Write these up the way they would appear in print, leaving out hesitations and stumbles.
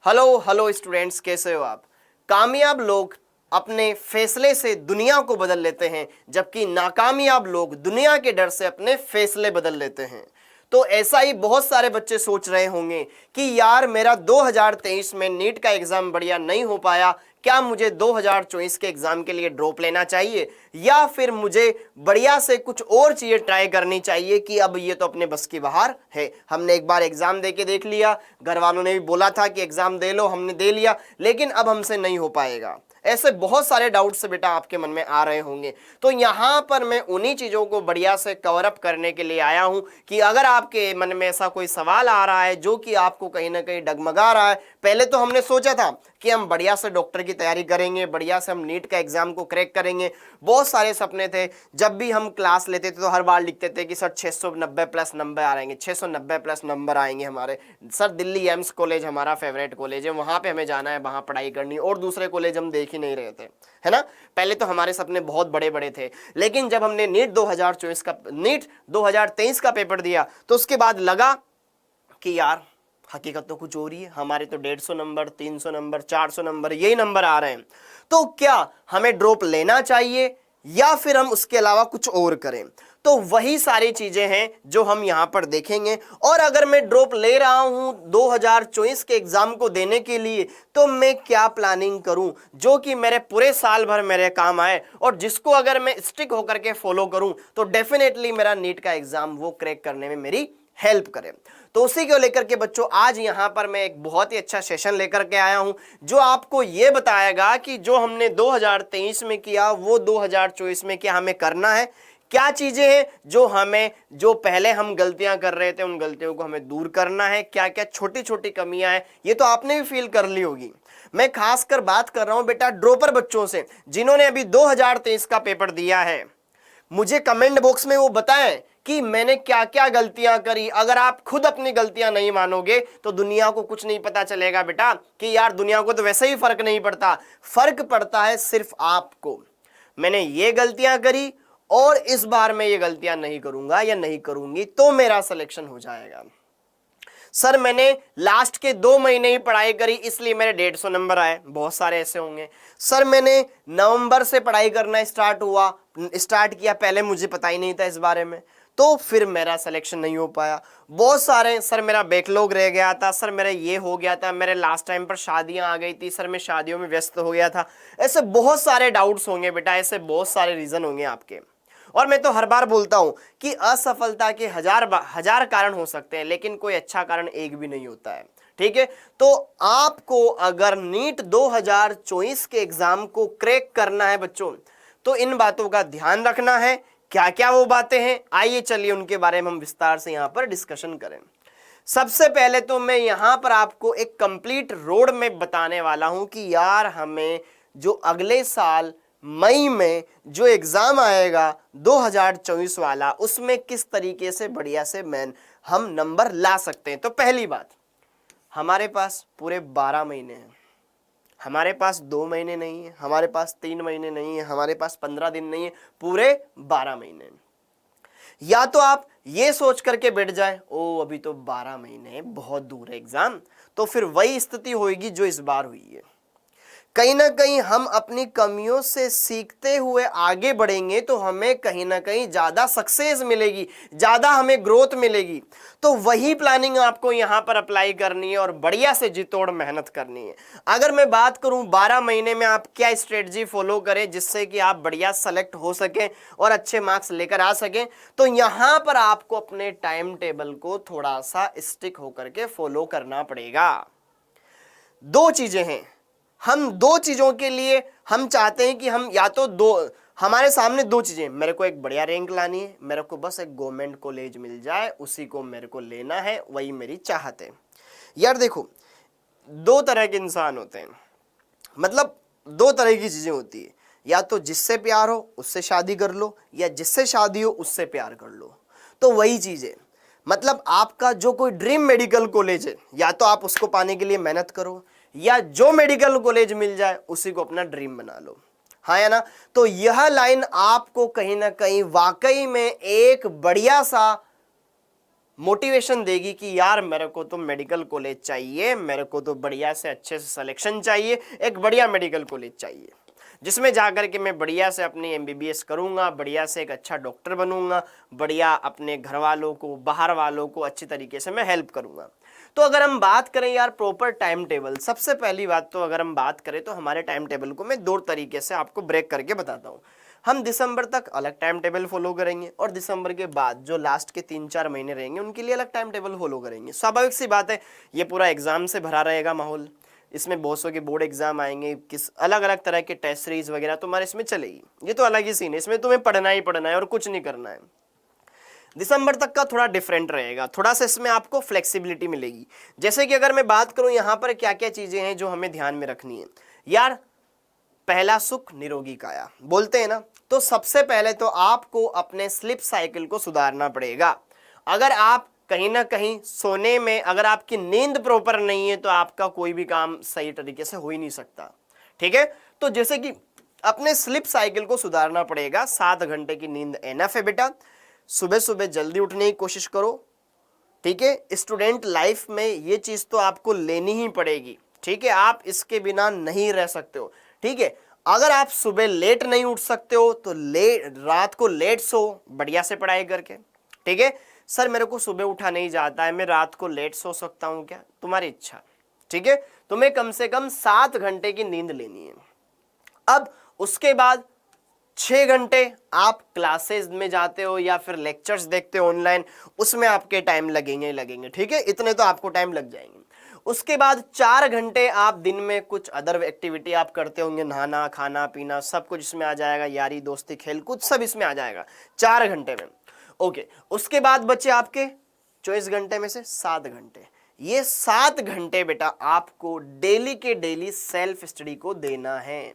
Hello hello students, कैसे हो आप। कामयाब लोग अपने फैसले से दुनिया को बदल लेते हैं, जबकि नाकामयाब लोग दुनिया के डर से अपने फैसले बदल लेते हैं। तो ऐसा ही बहुत सारे बच्चे सोच रहे होंगे कि यार मेरा 2023 में नीट का एग्जाम बढ़िया नहीं हो पाया, क्या मुझे 2024 के एग्जाम के लिए ड्रॉप लेना चाहिए या फिर मुझे बढ़िया से कुछ और चीजें ट्राई करनी चाहिए कि अब ये तो अपने बस की बाहर है। हमने एक बार एग्जाम दे के देख लिया, घर वालों ने भी बोला था कि एग्जाम दे लो, हमने दे लिया, लेकिन अब हमसे नहीं हो पाएगा। ऐसे बहुत सारे डाउट्स बेटा आपके मन में आ रहे होंगे। तो यहां पर मैं उन्हीं चीजों को बढ़िया से कवर अप करने के लिए आया हूं कि अगर आपके मन में ऐसा कोई सवाल आ रहा है जो कि आपको कहीं ना कहीं डगमगा रहा है। पहले तो हमने सोचा था कि हम बढ़िया से डॉक्टर की तैयारी करेंगे, बढ़िया से हम नीट का एग्जाम को क्रैक करेंगे, बहुत सारे सपने थे। जब भी हम क्लास लेते थे तो हर बार लिखते थे कि सर 690 प्लस नंबर आ रहेंगे, 690 प्लस नंबर आएंगे हमारे। सर दिल्ली एम्स कॉलेज हमारा फेवरेट कॉलेज है, वहां पे हमें जाना है, वहां पढ़ाई करनी, और दूसरे कॉलेज हम देख ही नहीं रहे थे, है ना। पहले तो हमारे सपने बहुत बड़े बड़े थे, लेकिन जब हमने नीट 2023 का पेपर दिया तो उसके बाद लगा कि यार हकीकत तो कुछ और ही है। हमारे तो 150 नंबर, 300 नंबर, 400 नंबर, यही नंबर आ रहे हैं। तो क्या हमें ड्रॉप लेना चाहिए या फिर हम उसके अलावा कुछ और करें। तो वही सारी चीजें हैं जो हम यहां पर देखेंगे। और अगर मैं ड्रॉप ले रहा हूं 2024 के एग्जाम को देने के लिए, तो मैं क्या प्लानिंग करूं जो कि मेरे पूरे साल भर मेरे काम आए, और जिसको अगर मैं स्टिक होकर के फॉलो करूं तो डेफिनेटली मेरा नीट का एग्जाम वो क्रैक करने में मेरी हेल्प करें। तो उसी को लेकर के बच्चों आज यहां पर मैं एक बहुत ही अच्छा सेशन लेकर के आया हूं जो आपको यह बताएगा कि जो हमने 2023 में किया वो 2024 में क्या हमें करना है, क्या चीजें हैं जो पहले हम गलतियां कर रहे थे उन गलतियों को हमें दूर करना है, क्या क्या छोटी छोटी कमियां हैं, ये तो आपने भी फील कर ली होगी। मैं खासकर बात कर रहा हूं बेटा ड्रॉपर बच्चों से जिन्होंने अभी 2023 का पेपर दिया है। मुझे कमेंट बॉक्स में वो बताएं कि मैंने क्या क्या गलतियां करी। अगर आप खुद अपनी गलतियां नहीं मानोगे तो दुनिया को कुछ नहीं पता चलेगा बेटा कि यार दुनिया को तो वैसे ही फर्क नहीं पड़ता, फर्क पड़ता है सिर्फ आपको। मैंने ये गलतियां करी और इस बार मैं ये गलतियां नहीं करूंगा या नहीं करूंगी तो मेरा सिलेक्शन हो जाएगा। सर मैंने लास्ट के 2 महीने ही पढ़ाई करी इसलिए मेरे 150 नंबर आए, बहुत सारे ऐसे होंगे। सर मैंने नवंबर से पढ़ाई करना स्टार्ट किया, पहले मुझे पता ही नहीं था इस बारे में, तो फिर मेरा सिलेक्शन नहीं हो पाया। बहुत सारे सर मेरा बैकलॉग रह गया था, सर मेरा ये हो गया था, मेरे लास्ट टाइम पर शादियां आ गई थी, सर मैं शादियों में व्यस्त हो गया था। ऐसे बहुत सारे डाउट्स होंगे बेटा, ऐसे बहुत सारे रीजन होंगे आपके। और मैं तो हर बार बोलता हूं कि असफलता के हजार कारण हो सकते हैं, लेकिन कोई अच्छा कारण एक भी नहीं होता है, ठीक है। तो आपको अगर नीट 2024 के एग्जाम को क्रैक करना है बच्चों, तो इन बातों का ध्यान रखना है। क्या क्या वो बातें हैं, आइए चलिए उनके बारे में हम विस्तार से यहां पर डिस्कशन करें। सबसे पहले तो मैं यहां पर आपको एक कंप्लीट रोड मैप बताने वाला हूं कि यार हमें जो अगले साल मई में जो एग्जाम आएगा 2024 वाला, उसमें किस तरीके से बढ़िया से हम नंबर ला सकते हैं। तो पहली बात, हमारे पास पूरे 12 महीने हैं, हमारे पास 2 महीने नहीं है, हमारे पास 3 महीने नहीं है, हमारे पास 15 दिन नहीं है, पूरे 12 महीने। या तो आप ये सोच करके बैठ जाए ओ अभी तो 12 महीने बहुत दूर है एग्जाम, तो फिर वही स्थिति होगी जो इस बार हुई है। कहीं ना कहीं हम अपनी कमियों से सीखते हुए आगे बढ़ेंगे तो हमें कहीं ना कहीं ज्यादा सक्सेस मिलेगी, ज्यादा हमें ग्रोथ मिलेगी। तो वही प्लानिंग आपको यहां पर अप्लाई करनी है और बढ़िया से जी तोड़ मेहनत करनी है। अगर मैं बात करूं 12 महीने में आप क्या स्ट्रेटजी फॉलो करें जिससे कि आप बढ़िया सेलेक्ट हो सकें और अच्छे मार्क्स लेकर आ सकें, तो यहां पर आपको अपने टाइम टेबल को थोड़ा सा स्टिक होकर के फॉलो करना पड़ेगा। 2 चीजें हैं, हम 2 चीजों के लिए हम चाहते हैं कि हम या तो हमारे सामने 2 चीजें, मेरे को एक बढ़िया रैंक लानी है, मेरे को बस एक गवर्नमेंट कॉलेज मिल जाए उसी को मेरे को लेना है, वही मेरी चाहत है। यार देखो 2 तरह के इंसान होते हैं, मतलब 2 तरह की चीजें होती है, या तो जिससे प्यार हो उससे शादी कर लो या जिससे शादी हो उससे प्यार कर लो। तो वही चीज है, मतलब आपका जो कोई ड्रीम मेडिकल कॉलेज है या तो आप उसको पाने के लिए मेहनत करो या जो मेडिकल कॉलेज मिल जाए उसी को अपना ड्रीम बना लो, हाँ या ना। तो यह लाइन आपको कहीं ना कहीं वाकई में एक बढ़िया सा मोटिवेशन देगी कि यार मेरे को तो मेडिकल कॉलेज चाहिए, मेरे को तो बढ़िया से अच्छे से सिलेक्शन चाहिए, एक बढ़िया मेडिकल कॉलेज चाहिए जिसमें जाकर के मैं बढ़िया से अपनी एमबीबीएस करूंगा, बढ़िया से एक अच्छा डॉक्टर बनूंगा, बढ़िया अपने घर वालों को, बाहर वालों को अच्छी तरीके से मैं हेल्प करूंगा। तो अगर हम बात करें यार प्रॉपर टाइम टेबल, सबसे पहली बात तो अगर हम बात करें तो हमारे टाइम टेबल को मैं 2 तरीके से आपको ब्रेक करके बताता हूँ। हम दिसंबर तक अलग टाइम टेबल फॉलो करेंगे और दिसंबर के बाद जो लास्ट के 3-4 महीने रहेंगे उनके लिए अलग टाइम टेबल फॉलो करेंगे। स्वाभाविक सी बात है, ये पूरा एग्जाम से भरा रहेगा माहौल, इसमें बहुत सौ के बोर्ड एग्जाम आएंगे, किस अलग अलग तरह के टेस्ट सीरीज वगैरह तुम्हारे इसमें चलेगी, ये तो अलग ही सीन है, इसमें तुम्हें पढ़ना ही पढ़ना है और कुछ नहीं करना है। दिसंबर तक का थोड़ा डिफरेंट रहेगा, थोड़ा सा इसमें आपको फ्लेक्सिबिलिटी मिलेगी। जैसे कि अगर मैं बात करूं यहाँ पर क्या क्या चीजें हैं जो हमें ध्यान में रखनी है यार, पहला सुख निरोगी काया बोलते हैं ना, तो सबसे पहले तो आपको अपने स्लीप साइकिल को सुधारना पड़ेगा। अगर आप कहीं ना कहीं सोने में, अगर आपकी नींद प्रॉपर नहीं है तो आपका कोई भी काम सही तरीके से हो ही नहीं सकता, ठीक है। तो जैसे कि अपने स्लीप साइकिल को सुधारना पड़ेगा। 7 घंटे की नींद एनफ है बेटा, सुबह सुबह जल्दी उठने की कोशिश करो, ठीक है। स्टूडेंट लाइफ में ये चीज तो आपको लेनी ही पड़ेगी, ठीक है, आप इसके बिना नहीं रह सकते हो, ठीक है। अगर आप सुबह लेट नहीं उठ सकते हो तो रात को लेट सो, बढ़िया से पढ़ाई करके, ठीक है। सर मेरे को सुबह उठा नहीं जाता है, मैं रात को लेट सो सकता हूं क्या? तुम्हारी इच्छा, ठीक है। तुम्हें कम से कम 7 घंटे की नींद लेनी है। अब उसके बाद 6 घंटे आप क्लासेस में जाते हो या फिर लेक्चर्स देखते हो ऑनलाइन, उसमें आपके टाइम लगेंगे, ठीक है, इतने तो आपको टाइम लग जाएंगे। उसके बाद 4 घंटे आप दिन में कुछ अदर एक्टिविटी आप करते होंगे, नहाना, खाना पीना, सब कुछ इसमें आ जाएगा, यारी दोस्ती खेल कूद सब इसमें आ जाएगा 4 घंटे में, ओके। उसके बाद बचे आपके 24 घंटे में से 7 घंटे। ये 7 घंटे बेटा आपको डेली के डेली सेल्फ स्टडी को देना है,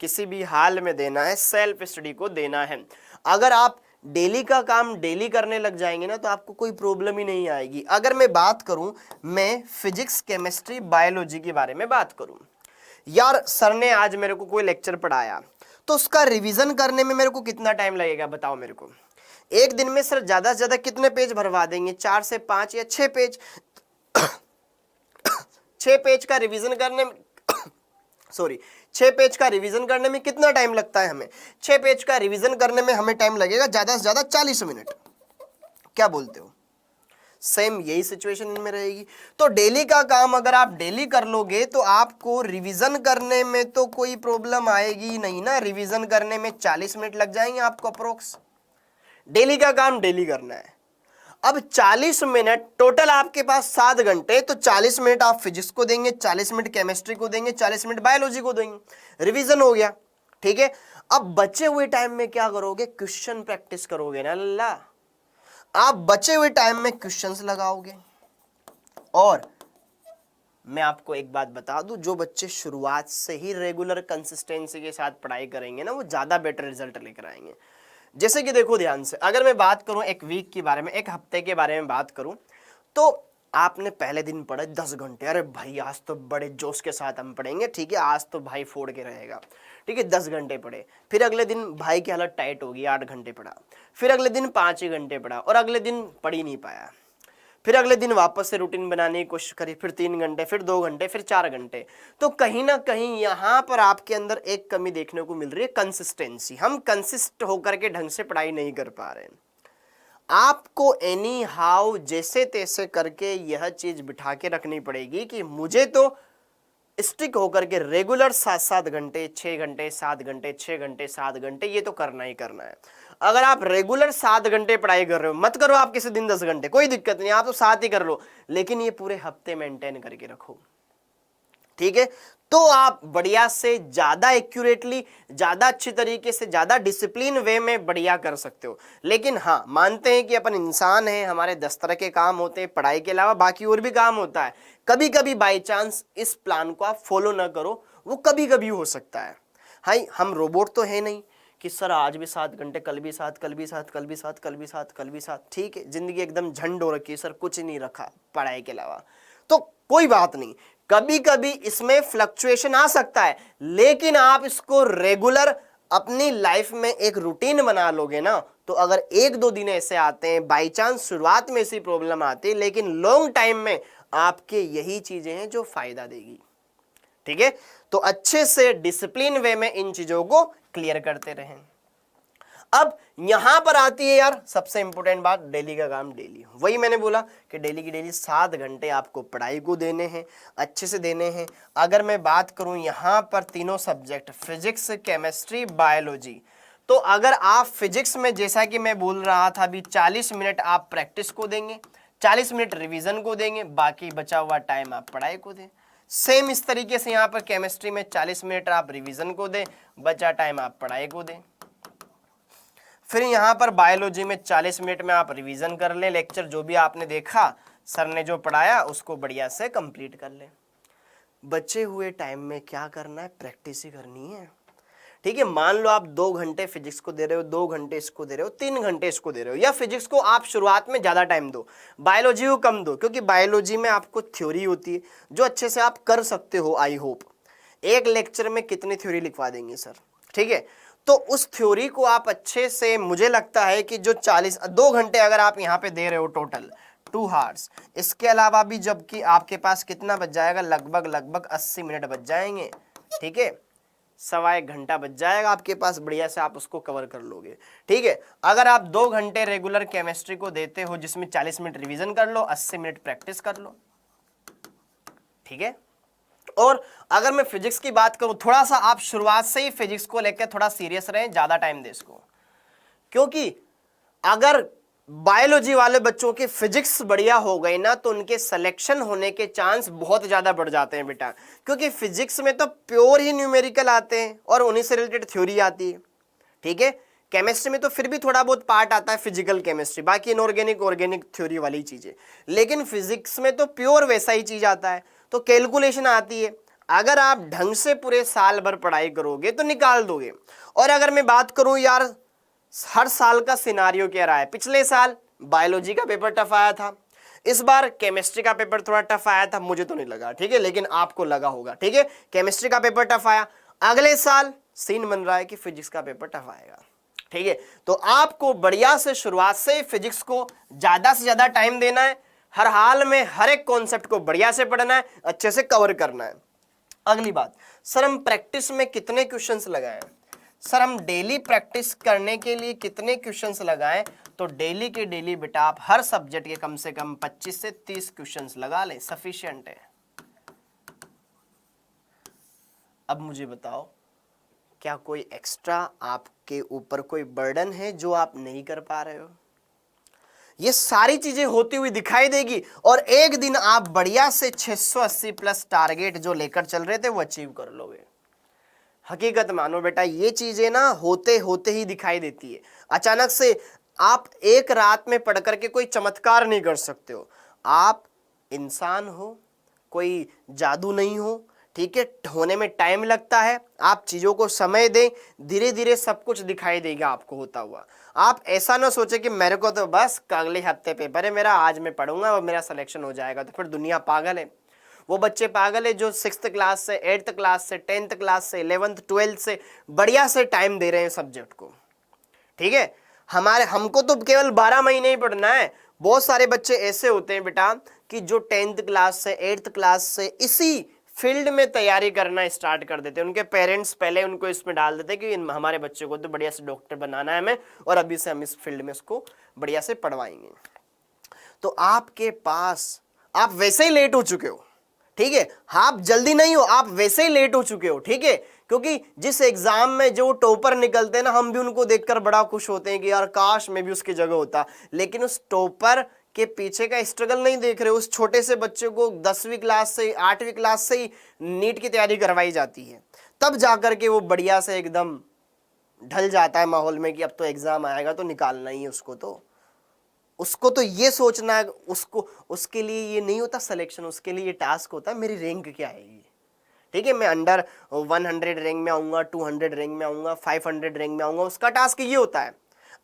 किसी भी हाल में देना है, सेल्फ स्टडी को देना है। अगर आप डेली का काम डेली करने लग जाएंगे ना तो आपको कोई प्रॉब्लम ही नहीं आएगी। अगर मैं बात करूं, मैं फिजिक्स, केमिस्ट्री, बायोलॉजी के बारे में बात करूं, यार सर ने आज मेरे को कोई लेक्चर पढ़ाया तो उसका रिवीजन करने में मेरे को कितना टाइम लगेगा बताओ मेरे को? एक दिन में सर ज्यादा से ज्यादा कितने पेज भरवा देंगे? 4 से 5 या 6 पेज। 6 पेज का रिवीजन करने में 6 पेज का रिवीजन करने में कितना टाइम लगता है हमें? 6 पेज का रिवीजन करने में हमें टाइम लगेगा ज्यादा से ज्यादा 40 मिनट। क्या बोलते हो? सेम यही सिचुएशन में रहेगी। तो डेली का काम अगर आप डेली कर लोगे तो आपको रिवीजन करने में तो कोई प्रॉब्लम आएगी नहीं ना। रिवीजन करने में 40 मिनट लग जाएंगे आपको अप्रोक्स। डेली का काम डेली करना है। अब 40 मिनट टोटल आपके पास 7 घंटे, तो 40 मिनट आप फिजिक्स को देंगे, 40 मिनट केमिस्ट्री को देंगे, 40 मिनट बायोलॉजी को देंगे, रिवीजन हो गया, ठीक है। अब बचे हुए टाइम में क्या करोगे? क्वेश्चन प्रैक्टिस करोगे ना लल्ला। आप बचे हुए टाइम में क्वेश्चंस लगाओगे। और मैं आपको एक बात बता दूं, जो बच्चे शुरुआत से ही रेगुलर कंसिस्टेंसी के साथ पढ़ाई करेंगे ना वो ज्यादा बेटर रिजल्ट लेकर आएंगे। जैसे कि देखो ध्यान से, अगर मैं बात करूं एक वीक के बारे में, एक हफ्ते के बारे में बात करूं, तो आपने पहले दिन पढ़े 10 घंटे, अरे भाई आज तो बड़े जोश के साथ हम पढ़ेंगे, ठीक है, आज तो भाई फोड़ के रहेगा, ठीक है, 10 घंटे पढ़े। फिर अगले दिन भाई की हालत टाइट होगी, 8 घंटे पढ़ा। फिर अगले दिन 5 ही घंटे पढ़ा और अगले दिन पढ़ ही नहीं पाया। फिर अगले दिन वापस से रूटीन बनाने की कोशिश करी, फिर 3 घंटे, फिर 2 घंटे, फिर 4 घंटे। तो कहीं ना कहीं यहां पर आपके अंदर एक कमी देखने को मिल रही है, कंसिस्टेंसी। हम कंसिस्ट होकर के ढंग से पढ़ाई नहीं कर पा रहे हैं। आपको एनी हाउ जैसे तैसे करके यह चीज बिठा के रखनी पड़ेगी कि मुझे तो स्टिक होकर के रेगुलर 7-7 घंटे, 6 घंटे, 7 घंटे, 6 घंटे, 7 घंटे, ये तो करना ही करना है। अगर आप रेगुलर 7 घंटे पढ़ाई कर रहे हो, मत करो आप किसी दिन 10 घंटे, कोई दिक्कत नहीं, आप तो 7 ही कर लो, लेकिन ये पूरे हफ्ते मेंटेन करके रखो, ठीक है। तो आप बढ़िया से ज्यादा एक्यूरेटली, ज्यादा अच्छी तरीके से, ज्यादा डिसिप्लिन वे में बढ़िया कर सकते हो। लेकिन हाँ, मानते हैं कि अपन इंसान हैं, हमारे 10 तरह के काम होते हैं, पढ़ाई के अलावा बाकी और भी काम होता है। कभी कभी बाई चांस इस प्लान को आप फॉलो ना करो, वो कभी कभी हो सकता है। हाँ, हम रोबोट तो है नहीं कि सर आज भी 7 घंटे, कल भी 7, कल भी 7, कल भी 7, कल भी 7, कल भी 7, ठीक है। जिंदगी एकदम झंड हो रखी है सर, कुछ नहीं रखा पढ़ाई के अलावा, तो कोई बात नहीं, कभी कभी इसमें फ्लक्चुएशन आ सकता है, लेकिन आप इसको रेगुलर अपनी लाइफ में एक रूटीन बना लोगे ना, तो अगर एक दो दिन ऐसे आते हैं, बाई चांस शुरुआत में ऐसी प्रॉब्लम आती है, लेकिन लॉन्ग टाइम में आपके यही चीजें हैं जो फायदा देगी। ठीक है, तो अच्छे से डिसिप्लिन वे में इन चीजों को क्लियर करते रहें। अब यहां पर आती है यार सबसे इंपॉर्टेंट बात, डेली का काम डेली। वही मैंने बोला कि डेली की डेली 7 घंटे आपको पढ़ाई को देने हैं, अच्छे से देने हैं। अगर मैं बात करूं यहां पर तीनों सब्जेक्ट फिजिक्स, केमिस्ट्री, बायोलॉजी, तो अगर आप फिजिक्स में जैसा कि मैं बोल रहा था अभी 40 मिनट आप प्रैक्टिस को देंगे, 40 मिनट रिवीजन को देंगे, बाकी बचा हुआ टाइम आप पढ़ाई को दें। सेम इस तरीके से यहाँ पर केमिस्ट्री में 40 मिनट आप रिवीजन को दें, बचा टाइम आप पढ़ाई को दें। फिर यहाँ पर बायोलॉजी में 40 मिनट में आप रिवीजन कर लें, लेक्चर जो भी आपने देखा, सर ने जो पढ़ाया उसको बढ़िया से कंप्लीट कर लें। बचे हुए टाइम में क्या करना है, प्रैक्टिस ही करनी है। ठीक है, मान लो आप 2 घंटे फिजिक्स को दे रहे हो, 2 घंटे इसको दे रहे हो, 3 घंटे इसको दे रहे हो, या फिजिक्स को आप शुरुआत में ज़्यादा टाइम दो, बायोलॉजी को कम दो, क्योंकि बायोलॉजी में आपको थ्योरी होती है जो अच्छे से आप कर सकते हो। आई होप एक लेक्चर में कितनी थ्योरी लिखवा देंगे सर, ठीक है, तो उस थ्योरी को आप अच्छे से, मुझे लगता है कि जो 2 घंटे अगर आप यहाँ पे दे रहे हो टोटल 2 हार्स, इसके अलावा भी जबकि आपके पास कितना बच जाएगा, लगभग 80 मिनट बच जाएंगे। ठीक है, 1.25 घंटा बच जाएगा आपके पास, बढ़िया से आप उसको कवर कर लोगे। ठीक है, अगर आप 2 घंटे रेगुलर केमिस्ट्री को देते हो जिसमें 40 मिनट रिवीजन कर लो, 80 मिनट प्रैक्टिस कर लो। ठीक है, और अगर मैं फिजिक्स की बात करूं, थोड़ा सा आप शुरुआत से ही फिजिक्स को लेकर थोड़ा सीरियस रहें, ज्यादा टाइम दे इसको, क्योंकि अगर बायोलॉजी वाले बच्चों की फिजिक्स बढ़िया हो गई ना, तो उनके सिलेक्शन होने के चांस बहुत ज्यादा बढ़ जाते हैं बेटा, क्योंकि फिजिक्स में तो प्योर ही न्यूमेरिकल आते हैं और उन्हीं से रिलेटेड थ्योरी आती है। ठीक है, केमिस्ट्री में तो फिर भी थोड़ा बहुत पार्ट आता है फिजिकल केमिस्ट्री, बाकी इनऑर्गेनिक ऑर्गेनिक थ्योरी वाली चीजें, लेकिन फिजिक्स में तो प्योर वैसा ही चीज आता है, तो कैलकुलेशन आती है। अगर आप ढंग से पूरे साल भर पढ़ाई करोगे तो निकाल दोगे। और अगर मैं बात करूं यार, हर साल का सिनारियो क्या रहा है, पिछले साल बायोलॉजी का पेपर टफ आया था, इस बार केमिस्ट्री का पेपर थोड़ा टफ आया था, मुझे तो नहीं लगा, ठीक है, लेकिन आपको लगा होगा। ठीक है, केमिस्ट्री का पेपर टफ आया, अगले साल सीन बन रहा है कि फिजिक्स का पेपर टफ आएगा। ठीक है, तो आपको बढ़िया से शुरुआत से फिजिक्स को ज्यादा से ज्यादा टाइम देना है, हर हाल में हर एक कॉन्सेप्ट को बढ़िया से पढ़ना है, अच्छे से कवर करना है। अगली बात, सर हम प्रैक्टिस में कितने क्वेश्चंस लगाएं? सर हम डेली प्रैक्टिस करने के लिए कितने क्वेश्चंस लगाएं? तो डेली के डेली बेटा आप हर सब्जेक्ट के कम से कम 25 से 30 क्वेश्चंस लगा लें, सफिशिएंट है। अब मुझे बताओ, क्या कोई एक्स्ट्रा आपके ऊपर कोई बर्डन है जो आप नहीं कर पा रहे हो? ये सारी चीजें होती हुई दिखाई देगी और एक दिन आप बढ़िया से 680 प्लस टारगेट जो लेकर चल रहे थे वो अचीव कर लोगे। हकीकत मानो बेटा, ये चीजें ना होते होते ही दिखाई देती है। अचानक से आप एक रात में पढ़ करके कोई चमत्कार नहीं कर सकते हो। आप इंसान हो, कोई जादू नहीं हो। ठीक है, होने में टाइम लगता है, आप चीजों को समय दें, धीरे धीरे सब कुछ दिखाई देगा आपको होता हुआ। आप ऐसा ना सोचे कि मेरे को तो बस अगले हफ्ते पेपर है मेरा, आज मैं पढ़ूंगा और मेरा सिलेक्शन हो जाएगा, तो फिर दुनिया पागल है। वो बच्चे पागल है जो 6th क्लास से, 8th क्लास से, 10th क्लास से, 11th 12th से बढ़िया से टाइम दे रहे हैं सब्जेक्ट को। ठीक है, हमको तो केवल 12 महीने ही पढ़ना है। बहुत सारे बच्चे ऐसे होते हैं बेटा कि जो 10th क्लास से, 8th क्लास से इसी फील्ड में तैयारी करना स्टार्ट कर देते हैं। उनके पेरेंट्स पहले उनको इसमें डाल देते हैं कि हमारे बच्चे को तो बढ़िया से डॉक्टर बनाना है हमें, और अभी से हम इस फील्ड में उसको बढ़िया से पढ़वाएंगे। तो आपके पास, आप वैसे ही लेट हो चुके हो। ठीक है, आप जल्दी नहीं हो, आप वैसे ही लेट हो चुके हो। ठीक है, क्योंकि जिस एग्जाम में जो टॉपर निकलते हैं ना, हम भी उनको देखकर बड़ा खुश होते हैं कि यार काश मैं भी उसकी जगह होता, लेकिन उस टॉपर के पीछे का स्ट्रगल नहीं देख रहे। उस छोटे से बच्चे को 10वीं क्लास से, 8वीं क्लास से ही नीट की तैयारी करवाई जाती है, तब जाकर के वो बढ़िया से एकदम ढल जाता है माहौल में कि अब तो एग्जाम आएगा तो निकालना ही है उसको तो ये सोचना है, उसके लिए ये नहीं होता सिलेक्शन, उसके लिए ये टास्क होता है मेरी रैंक क्या आएगी। ठीक है, मैं अंडर 100 रैंक में आऊंगा, 200 रैंक में आऊंगा, 500 रैंक में आऊंगा, उसका टास्क ये होता है।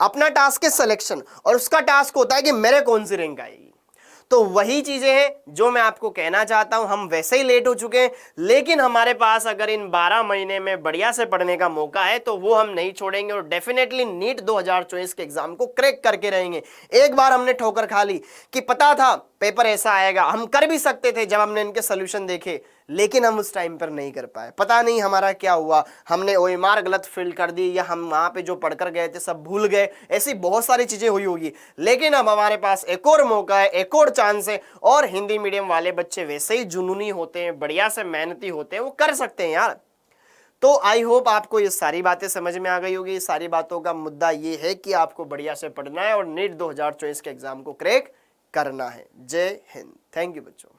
अपना टास्क है सिलेक्शन और उसका टास्क होता है कि मेरे कौन सी रैंक आएगी। तो वही चीजें हैं जो मैं आपको कहना चाहता हूं। हम वैसे ही लेट हो चुके हैं, लेकिन हमारे पास अगर इन 12 महीने में बढ़िया से पढ़ने का मौका है तो वो हम नहीं छोड़ेंगे और डेफिनेटली नीट 2024 के एग्जाम को क्रैक करके रहेंगे। एक बार हमने ठोकर खा ली कि पता था पेपर ऐसा आएगा, हम कर भी सकते थे जब हमने इनके सोल्यूशन देखे, लेकिन हम उस टाइम पर नहीं कर पाए। पता नहीं हमारा क्या हुआ, हमने ओएमआर गलत फिल कर दी या हम वहां पे जो पढ़कर गए थे सब भूल गए, ऐसी बहुत सारी चीजें हुई होगी। लेकिन अब हमारे पास एक और मौका है, एक और चांस है, और हिंदी मीडियम वाले बच्चे वैसे ही जुनूनी होते हैं, बढ़िया से मेहनती होते हैं, वो कर सकते हैं यार। तो आई होप आपको ये सारी बातें समझ में आ गई होगी। सारी बातों का मुद्दा ये है कि आपको बढ़िया से पढ़ना है और नीट 2024 के एग्जाम को क्रैक करना है। जय हिंद। थैंक यू बच्चों।